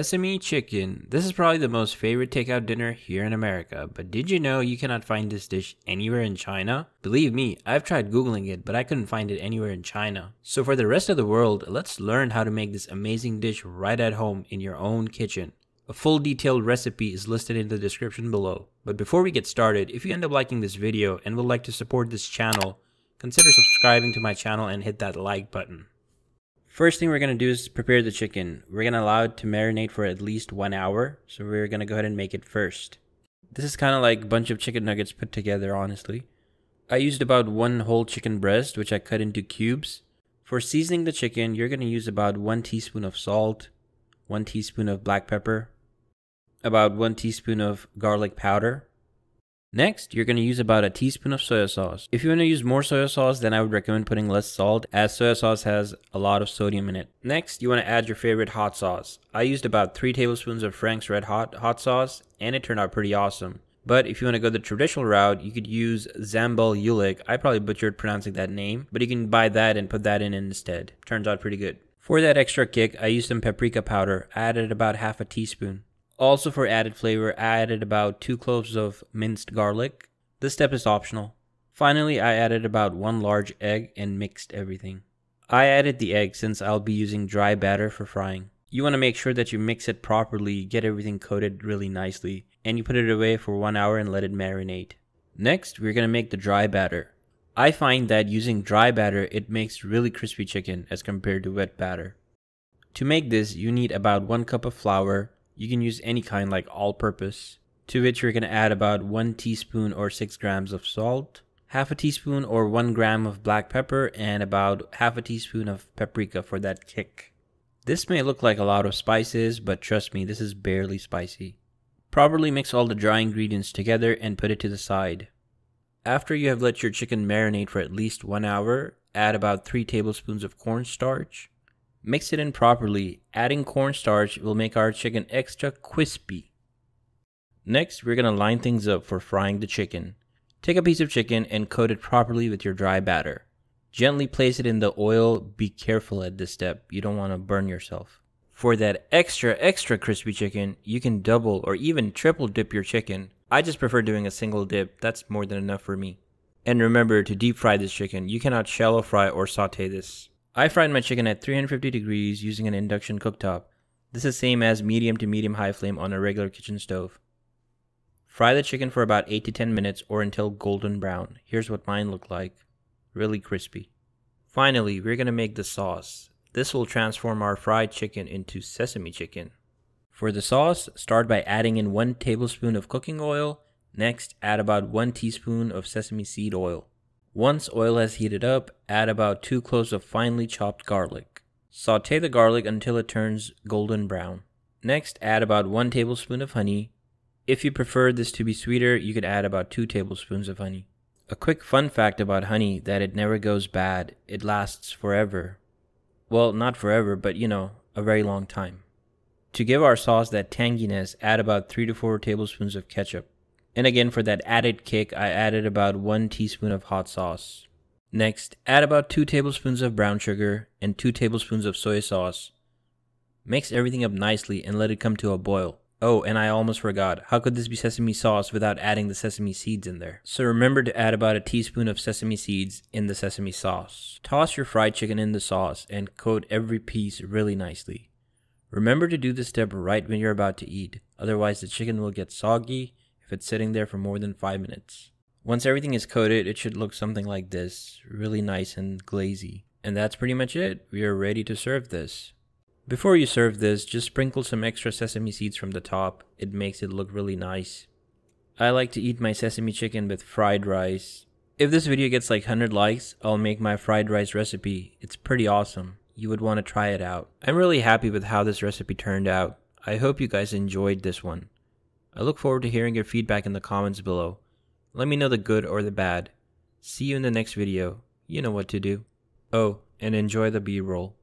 Sesame Chicken. This is probably the most favorite takeout dinner here in America, but did you know you cannot find this dish anywhere in China? Believe me, I've tried googling it, but I couldn't find it anywhere in China. So for the rest of the world, let's learn how to make this amazing dish right at home in your own kitchen. A full detailed recipe is listed in the description below. But before we get started, if you end up liking this video and would like to support this channel, consider subscribing to my channel and hit that like button. First thing we're going to do is prepare the chicken. We're going to allow it to marinate for at least 1 hour. So we're going to go ahead and make it first. This is kind of like a bunch of chicken nuggets put together, honestly. I used about 1 whole chicken breast, which I cut into cubes. For seasoning the chicken, you're going to use about 1 teaspoon of salt, 1 teaspoon of black pepper, about 1 teaspoon of garlic powder. Next, you're going to use about a teaspoon of soy sauce. If you want to use more soy sauce, then I would recommend putting less salt, as soy sauce has a lot of sodium in it. Next, you want to add your favorite hot sauce. I used about 3 tablespoons of Frank's Red Hot sauce, and it turned out pretty awesome. But if you want to go the traditional route, you could use Zambal Yulik. I probably butchered pronouncing that name, but you can buy that and put that in instead. Turns out pretty good. For that extra kick, I used some paprika powder. I added about half a teaspoon. Also for added flavor, I added about 2 cloves of minced garlic. This step is optional. Finally, I added about 1 large egg and mixed everything. I added the egg since I'll be using dry batter for frying. You want to make sure that you mix it properly, get everything coated really nicely, and you put it away for 1 hour and let it marinate. Next, we're going to make the dry batter. I find that using dry batter, it makes really crispy chicken as compared to wet batter. To make this, you need about 1 cup of flour. You can use any kind like all-purpose, to which you're going to add about 1 teaspoon or 6 grams of salt, half a teaspoon or 1 gram of black pepper, and about half a teaspoon of paprika for that kick. This may look like a lot of spices, but trust me, this is barely spicy. Properly mix all the dry ingredients together and put it to the side. After you have let your chicken marinate for at least 1 hour, add about 3 tablespoons of cornstarch. Mix it in properly. Adding cornstarch will make our chicken extra crispy. Next, we're going to line things up for frying the chicken. Take a piece of chicken and coat it properly with your dry batter. Gently place it in the oil. Be careful at this step. You don't want to burn yourself. For that extra crispy chicken, you can double or even triple dip your chicken. I just prefer doing a single dip. That's more than enough for me. And remember to deep fry this chicken. You cannot shallow fry or saute this. I fried my chicken at 350 degrees using an induction cooktop. This is same as medium to medium high flame on a regular kitchen stove. Fry the chicken for about 8 to 10 minutes or until golden brown. Here's what mine looked like. Really crispy. Finally, we're going to make the sauce. This will transform our fried chicken into sesame chicken. For the sauce, start by adding in 1 tablespoon of cooking oil. Next, add about 1 teaspoon of sesame seed oil. Once oil has heated up, add about 2 cloves of finely chopped garlic. Saute the garlic until it turns golden brown. Next, add about 1 tablespoon of honey. If you prefer this to be sweeter, you could add about 2 tablespoons of honey. A quick fun fact about honey that it never goes bad. It lasts forever. Well, not forever, but you know, a very long time. To give our sauce that tanginess, add about 3 to 4 tablespoons of ketchup. And again, for that added kick, I added about 1 teaspoon of hot sauce. Next, add about 2 tablespoons of brown sugar and 2 tablespoons of soy sauce. Mix everything up nicely and let it come to a boil. Oh, and I almost forgot. How could this be sesame sauce without adding the sesame seeds in there? So remember to add about a teaspoon of sesame seeds in the sesame sauce. Toss your fried chicken in the sauce and coat every piece really nicely. Remember to do this step right when you're about to eat. Otherwise, the chicken will get soggy if it's sitting there for more than 5 minutes. Once everything is coated, it should look something like this, really nice and glazy. And that's pretty much it. We are ready to serve this. Before you serve this, just sprinkle some extra sesame seeds from the top. It makes it look really nice. I like to eat my sesame chicken with fried rice. If this video gets like 100 likes, I'll make my fried rice recipe. It's pretty awesome. You would want to try it out. I'm really happy with how this recipe turned out. I hope you guys enjoyed this one. I look forward to hearing your feedback in the comments below. Let me know the good or the bad. See you in the next video. You know what to do. Oh, and enjoy the B-roll.